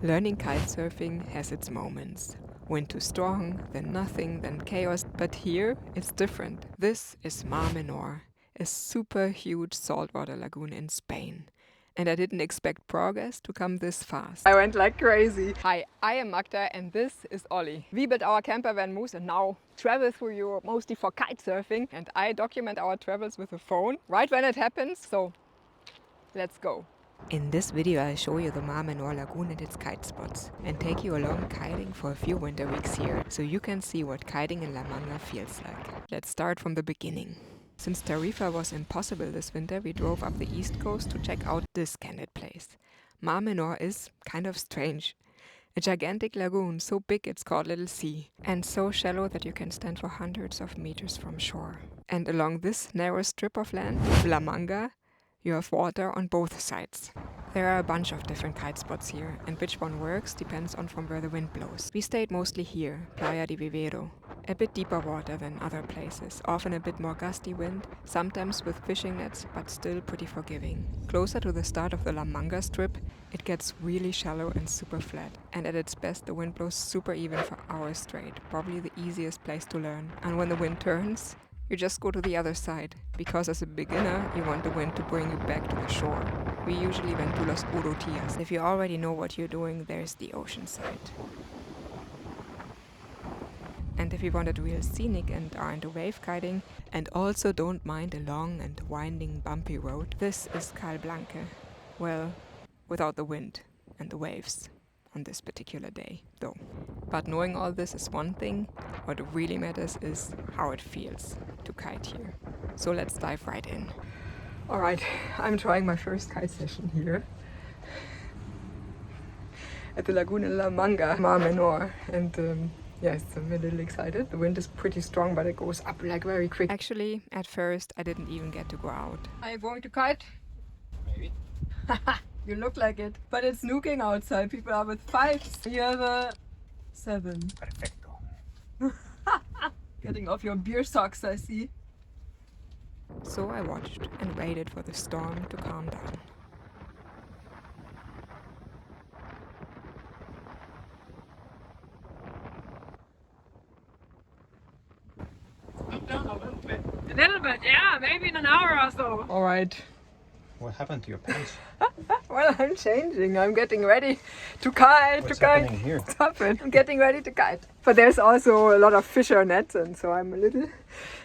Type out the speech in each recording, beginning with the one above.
Learning kitesurfing has its moments. Wind too strong, then nothing, then chaos. But here, it's different. This is Mar Menor, a super huge saltwater lagoon in Spain. And I didn't expect progress to come this fast. I went like crazy. Hi, I am Magda and this is Ollie. We built our camper van Moose and now travel through Europe mostly for kitesurfing. And I document our travels with a phone right when it happens. So let's go. In this video I'll show you the Mar Menor Lagoon and its kite spots and take you along kiting for a few winter weeks here so you can see what kiting in La Manga feels like. Let's start from the beginning. Since Tarifa was impossible this winter, we drove up the east coast to check out this candid place. Mar Menor is kind of strange. A gigantic lagoon so big it's called Little Sea and so shallow that you can stand for hundreds of meters from shore. And along this narrow strip of land, La Manga, you have water on both sides. There are a bunch of different kite spots here, and which one works depends on from where the wind blows. We stayed mostly here, Playa de Vivero. A bit deeper water than other places, often a bit more gusty wind, sometimes with fishing nets, but still pretty forgiving. Closer to the start of the La Manga strip, it gets really shallow and super flat. And at its best, the wind blows super even for hours straight, probably the easiest place to learn. And when the wind turns, you just go to the other side, because as a beginner, you want the wind to bring you back to the shore. We usually went to Los Urrutías. If you already know what you're doing, there's the ocean side. And if you want it real scenic and are into wave kiting, and also don't mind a long and winding bumpy road, this is Cal Blanque. Well, without the wind and the waves on this particular day, though. But knowing all this is one thing, what really matters is how it feels to kite here. So let's dive right in. Alright, I'm trying my first kite session here at the Lagoon in La Manga, Mar Menor, and yes, I'm a little excited. The wind is pretty strong, but it goes up like very quick. Actually, at first I didn't even get to go out. Are you going to kite? Maybe. You look like it, but it's snooking outside. People are with 5s. You have a 7. Perfecto. Getting off your beer socks, I see. So I watched and waited for the storm to calm down. Slow down a little bit. A little bit, yeah, maybe in an hour or so. All right. What happened to your pants? Well, I'm changing. I'm getting ready to kite. What's happening here? Stop it. I'm getting ready to kite. But there's also a lot of fisher nets, and so I'm a little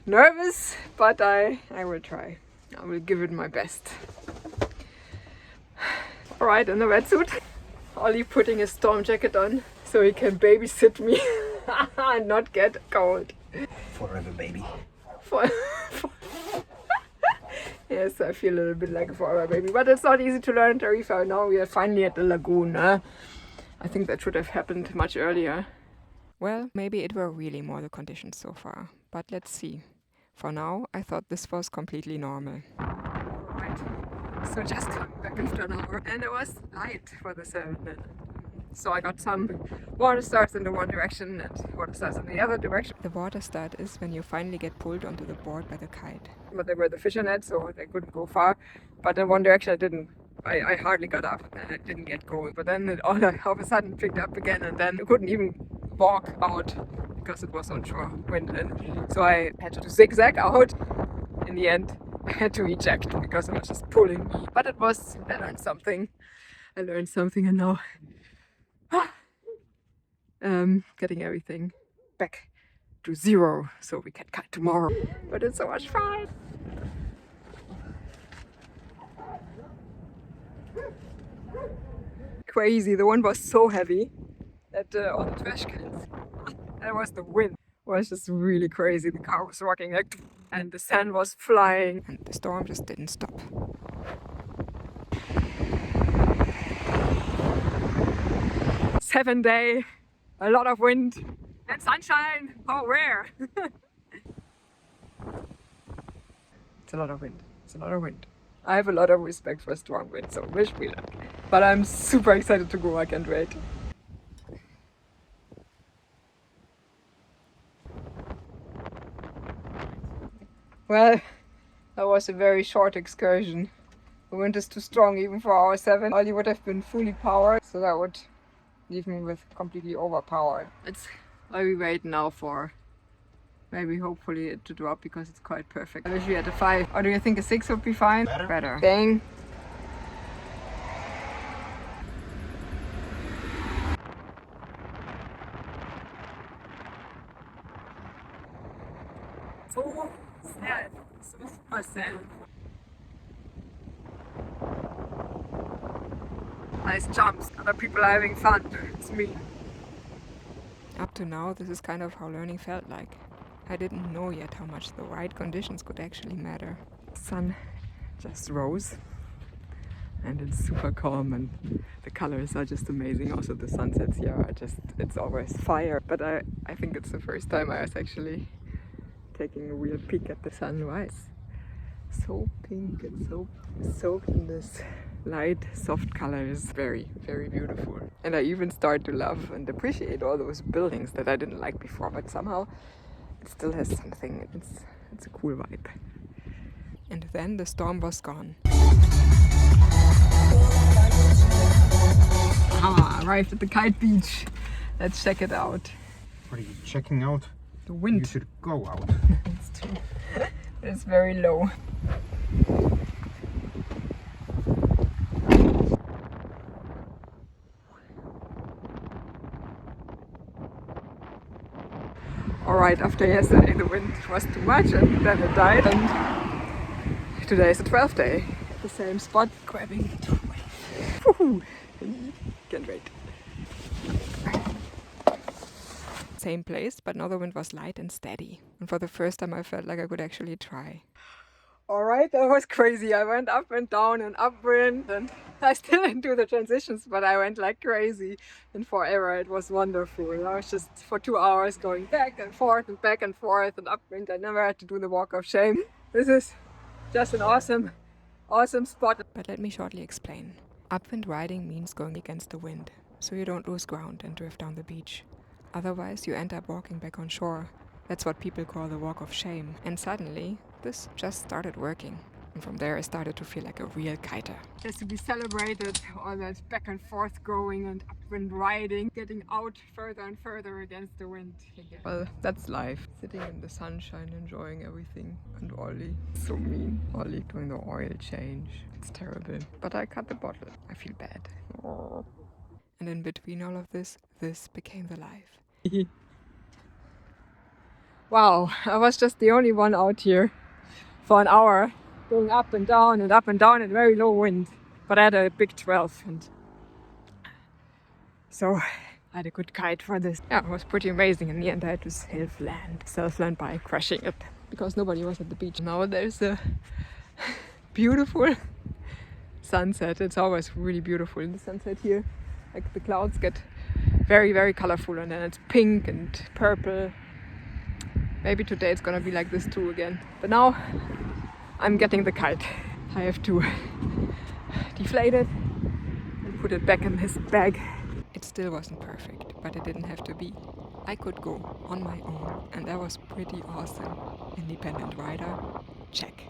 nervous, but I will try. I will give it my best. All right, in the wetsuit. Ollie putting his storm jacket on so he can babysit me and not get cold. Forever, baby. Yes, I feel a little bit like a forever baby, but it's not easy to learn Tarifa. Now we are finally at the lagoon. I think that should have happened much earlier. Well, maybe it were really more the conditions so far, but let's see. For now, I thought this was completely normal. Right, so just coming back after an hour, and it was light for the 7. So I got some water starts in the one direction and water starts in the other direction. The water start is when you finally get pulled onto the board by the kite. But there were the fisher nets, so they couldn't go far. But in one direction I hardly got up and I didn't get going. But then it all of a sudden picked up again, and then I couldn't even walk out because it was onshore wind. And so I had to zigzag out. In the end, I had to eject because it was just pulling me. But I learned something. And now getting everything back to 0 so we can kite tomorrow. But it's so much fun! Crazy, the wind was so heavy that all the trash cans, that was the wind. It was just really crazy. The car was rocking like, and the sand was flying, and the storm just didn't stop. Seven-day, a lot of wind and sunshine. How rare! It's a lot of wind. It's a lot of wind. I have a lot of respect for strong wind, so wish me luck. But I'm super excited to go. I can't wait. Well, that was a very short excursion. The wind is too strong even for our 7. Ollie would have been fully powered, so that would leave me with completely overpowered. It's why we wait now for maybe hopefully it to drop because it's quite perfect. I wish we had a 5. Or do you think a 6 would be fine? Better. Dang. So sad. So super sad. Nice jumps. Other people are having fun. It's me. Up to now, this is kind of how learning felt like. I didn't know yet how much the right conditions could actually matter. Sun just rose and it's super calm and the colors are just amazing. Also the sunsets here are just, it's always fire. But I think it's the first time I was actually taking a real peek at the sunrise. So pink and so soaked in this light, soft colors. Very, very beautiful. And I even start to love and appreciate all those buildings that I didn't like before, but somehow it still has something. It's a cool vibe. And then the storm was gone. Arrived at the kite beach. Let's check it out. What are you checking out? The wind. You should go out. It's true. It's very low. Alright, after yesterday the wind was too much and then it died, and today is the 12th day at the same spot, grabbing the wave. Can't wait. Same place, but now the wind was light and steady. And for the first time I felt like I could actually try. Alright, that was crazy. I went up and down and upwind, and I still didn't do the transitions, but I went like crazy. And forever, it was wonderful. I was just for 2 hours going back and forth and upwind. I never had to do the walk of shame. This is just an awesome spot. But let me shortly explain. Upwind riding means going against the wind, so you don't lose ground and drift down the beach. Otherwise, you end up walking back on shore. That's what people call the walk of shame. And suddenly, this just started working. And from there I started to feel like a real kiter. Just to be celebrated, all that back and forth going and upwind riding, getting out further and further against the wind. Well, that's life. Sitting in the sunshine, enjoying everything. And Ollie, so mean. Ollie doing the oil change. It's terrible. But I cut the bottle. I feel bad. Oh. And in between all of this became the life. Wow, I was just the only one out here for an hour, going up and down and very low wind. But I had a big 12, and so I had a good kite for this. Yeah, it was pretty amazing. In the end I had to self-land by crashing it because nobody was at the beach. Now there's a beautiful sunset. It's always really beautiful in the sunset here. Like the clouds get very, very colorful, and then it's pink and purple. Maybe today it's gonna be like this too again. But now I'm getting the kite. I have to deflate it and put it back in his bag. It still wasn't perfect, but it didn't have to be. I could go on my own, and that was pretty awesome. Independent rider, check.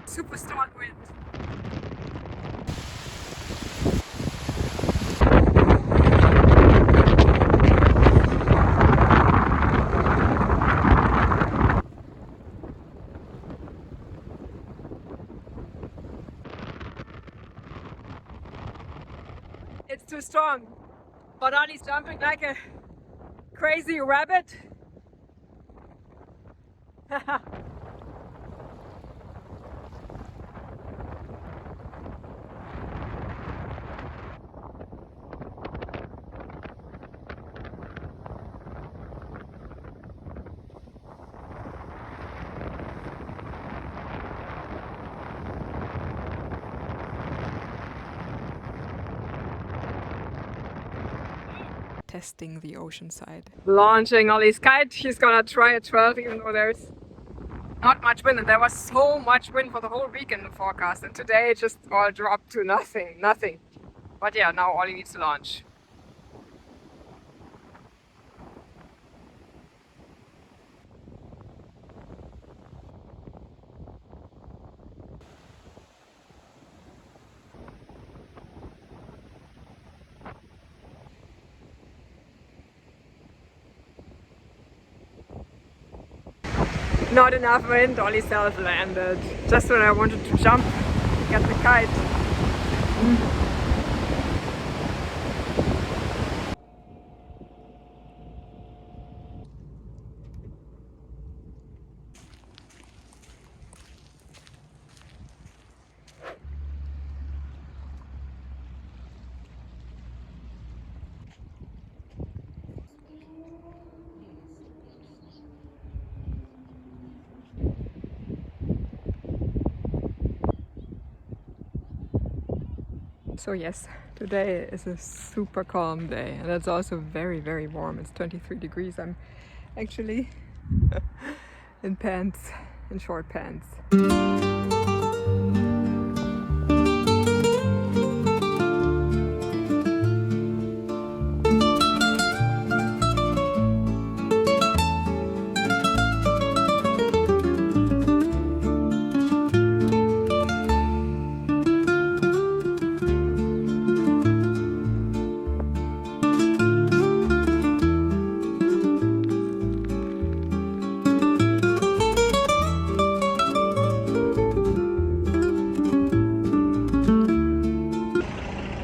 Super strong wind. It's too strong. But Ollie's jumping like a crazy rabbit. Testing the ocean side. Launching Ollie's kite. He's gonna try a 12 even though there's not much wind, and there was so much wind for the whole week in the forecast, and today it just all dropped to nothing. But yeah, now Ollie needs to launch. Not enough wind, Ollie self-landed. Just when I wanted to jump, get the kite. So yes, today is a super calm day, and it's also very, very warm. It's 23 degrees. I'm actually in pants, in short pants.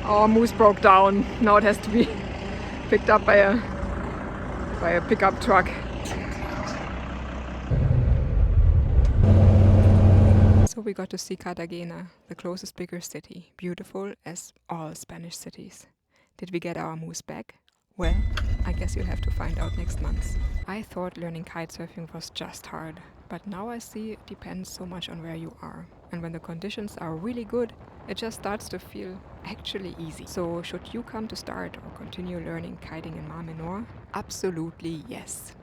Our moose broke down. Now it has to be picked up by a pickup truck. So we got to see Cartagena, the closest bigger city, beautiful as all Spanish cities. Did we get our moose back? Well, I guess you'll have to find out next month. I thought learning kitesurfing was just hard, but now I see it depends so much on where you are. And when the conditions are really good, it just starts to feel actually easy. So should you come to start or continue learning kiting in Mar Menor? Absolutely yes.